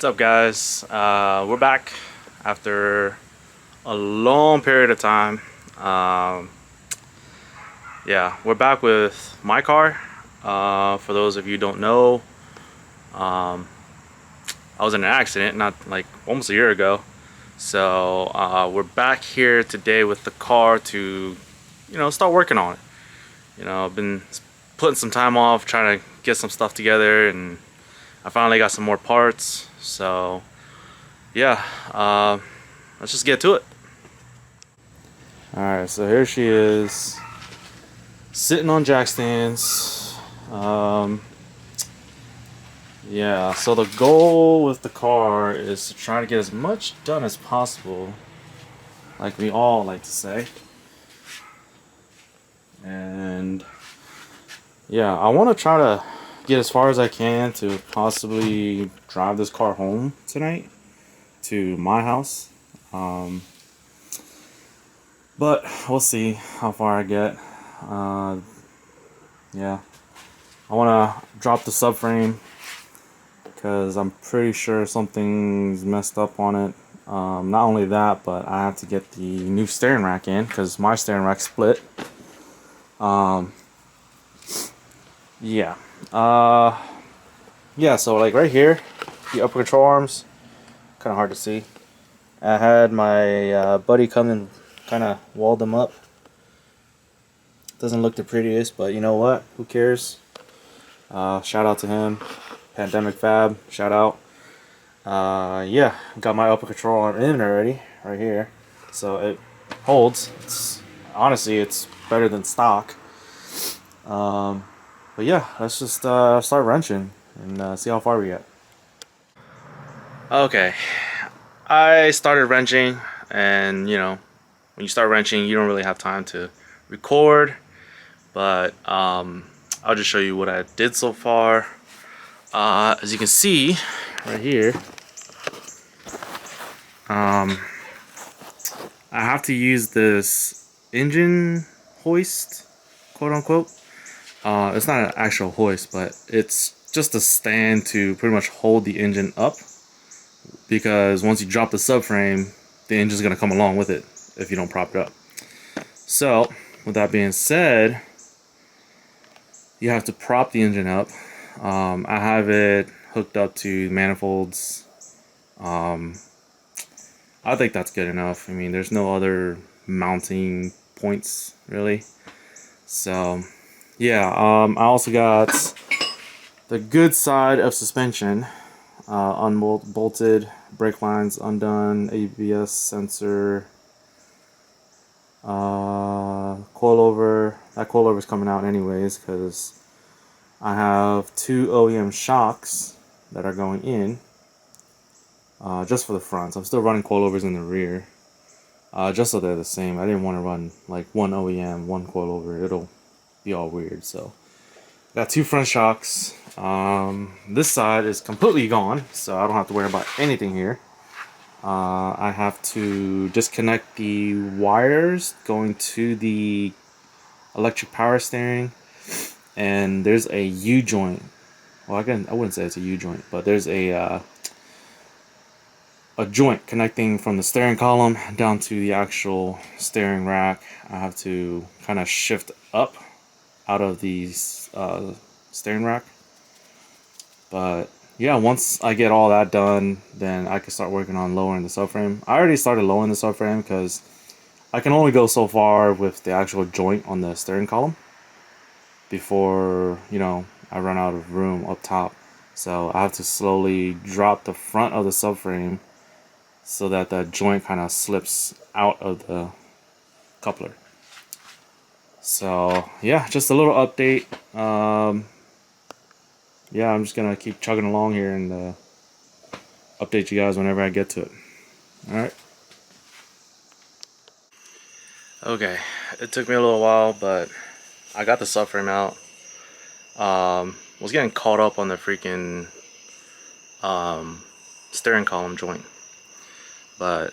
What's up, guys? We're back after a long period of time. Um, yeah, we're back with my car. For those of you who don't know, um, I was in an accident not like almost a year ago. So we're back here today with the car to, start working on it. I've been putting some time off trying to get some stuff together, and I finally got some more parts. So yeah, let's just get to it. Alright, so here she is, sitting on jack stands. Yeah, so the goal with the car is to try to get as much done as possible, like we all like to say. And yeah, I want to try to get as far as I can to possibly drive this car home tonight to my house. But we'll see how far I get. Yeah, I want to drop the subframe because I'm pretty sure something's messed up on it. Not only that, but I have to get the new steering rack in because my steering rack split. Yeah. Yeah, so like right here, the upper control arms, kind of hard to see. I had my buddy come and kind of walled them up. Doesn't look the prettiest, but you know what? Who cares? Shout out to him. Pandemic Fab, shout out. Yeah, got my upper control arm in already, right here. So it holds. Honestly, it's better than stock. But yeah, let's just start wrenching and see how far we get. Okay, I started wrenching, and when you start wrenching, you don't really have time to record. But I'll just show you what I did so far. As you can see right here, I have to use this engine hoist, quote unquote. It's not an actual hoist, but it's just a stand to pretty much hold the engine up, because once you drop the subframe, the engine's going to come along with it if you don't prop it up. So with that being said, you have to prop the engine up. I have it hooked up to manifolds. I think that's good enough. I mean, there's no other mounting points really. So yeah, I also got the good side of suspension, unbolted, brake lines undone, ABS sensor, coilover. That coilover is coming out anyways because I have two OEM shocks that are going in, just for the fronts. I'm still running coilovers in the rear, just so they're the same. I didn't want to run like one OEM, one coilover. It'll be all weird. So got two front shocks. This side is completely gone, so I don't have to worry about anything here. I have to disconnect the wires going to the electric power steering, and there's a U-joint. Well, I wouldn't say it's a U-joint, but there's a joint connecting from the steering column down to the actual steering rack. I have to kind of shift up out of the steering rack. But yeah, once I get all that done, then I can start working on lowering the subframe. I already started lowering the subframe because I can only go so far with the actual joint on the steering column before, I run out of room up top. So I have to slowly drop the front of the subframe so that the joint kind of slips out of the coupler. So yeah, just a little update. Yeah, I'm just gonna keep chugging along here and update you guys whenever I get to it. Alright. Okay, it took me a little while, but I got the subframe out. Was getting caught up on the freaking steering column joint. But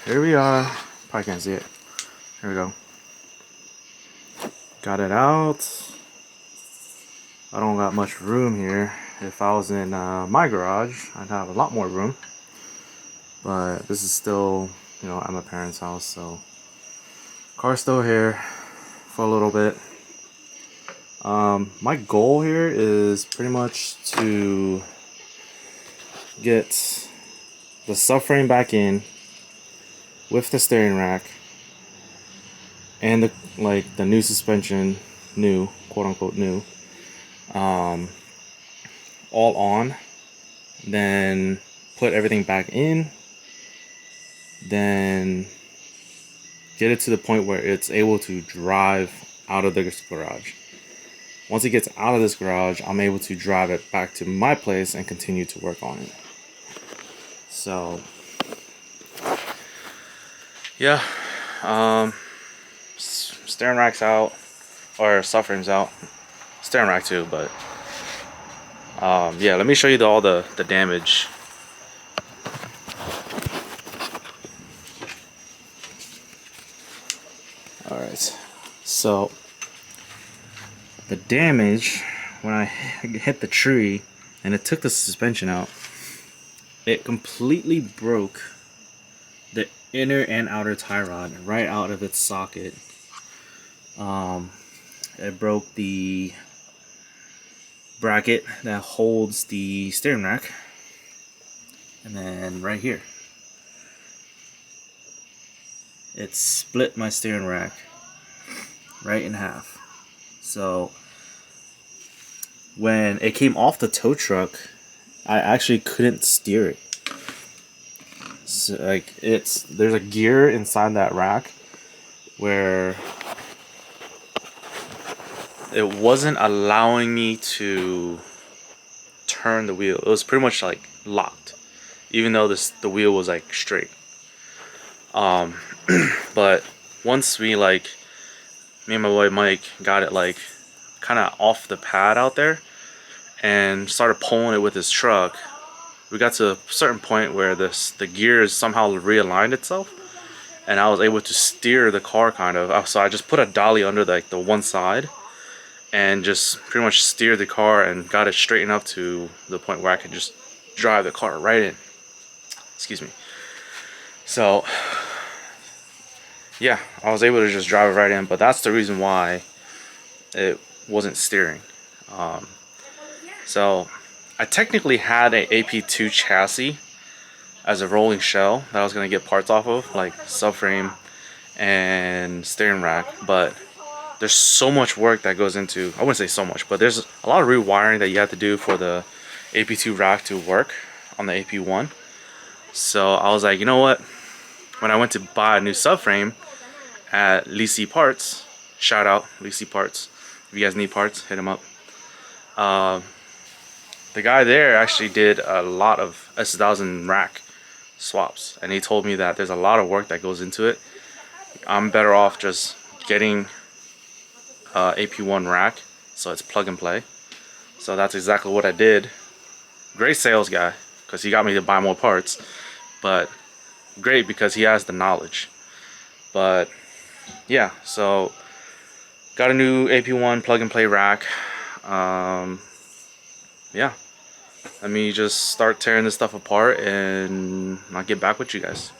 here we are. Probably can't see it. Here we go. Got it out. I don't got much room here. If I was in my garage, I'd have a lot more room. But this is still, you know, at my parents' house, so car's still here for a little bit. My goal here is pretty much to get the subframe back in with the steering rack and the new suspension, new, quote unquote new, all on, then put everything back in, then get it to the point where it's able to drive out of this garage. Once it gets out of this garage, I'm able to drive it back to my place and continue to work on it. So yeah, steering rack's out, or subframe's out, steering rack too, but yeah, let me show you all the damage. Alright, so the damage, when I hit the tree and it took the suspension out, it completely broke the inner and outer tie rod right out of its socket. It broke the bracket that holds the steering rack, and then right here it split my steering rack right in half. So when it came off the tow truck, I actually couldn't steer it. So, like, there's a gear inside that rack where it wasn't allowing me to turn the wheel. It was pretty much like locked, even though the wheel was like straight. But once me and my boy Mike got it like kind of off the pad out there and started pulling it with his truck, we got to a certain point where the gears somehow realigned itself, and I was able to steer the car kind of. So I just put a dolly under the one side and just pretty much steered the car and got it straight enough to the point where I could just drive the car right in. Excuse me. So yeah, I was able to just drive it right in, but that's the reason why it wasn't steering. So I technically had a AP2 chassis as a rolling shell that I was going to get parts off of, like subframe and steering rack, but there's so much work that goes into, I wouldn't say so much, but there's a lot of rewiring that you have to do for the AP2 rack to work on the AP1. So I was like, you know what, when I went to buy a new subframe at Lisi Parts, shout out Lisi Parts, if you guys need parts, hit him up. The guy there actually did a lot of S1000 rack swaps, and he told me that there's a lot of work that goes into it. I'm better off just getting AP1 rack, so it's plug and play. So that's exactly what I did. Great sales guy, because he got me to buy more parts, but great because he has the knowledge. But yeah, so got a new AP1 plug and play rack. Yeah, let me just start tearing this stuff apart and I'll get back with you guys.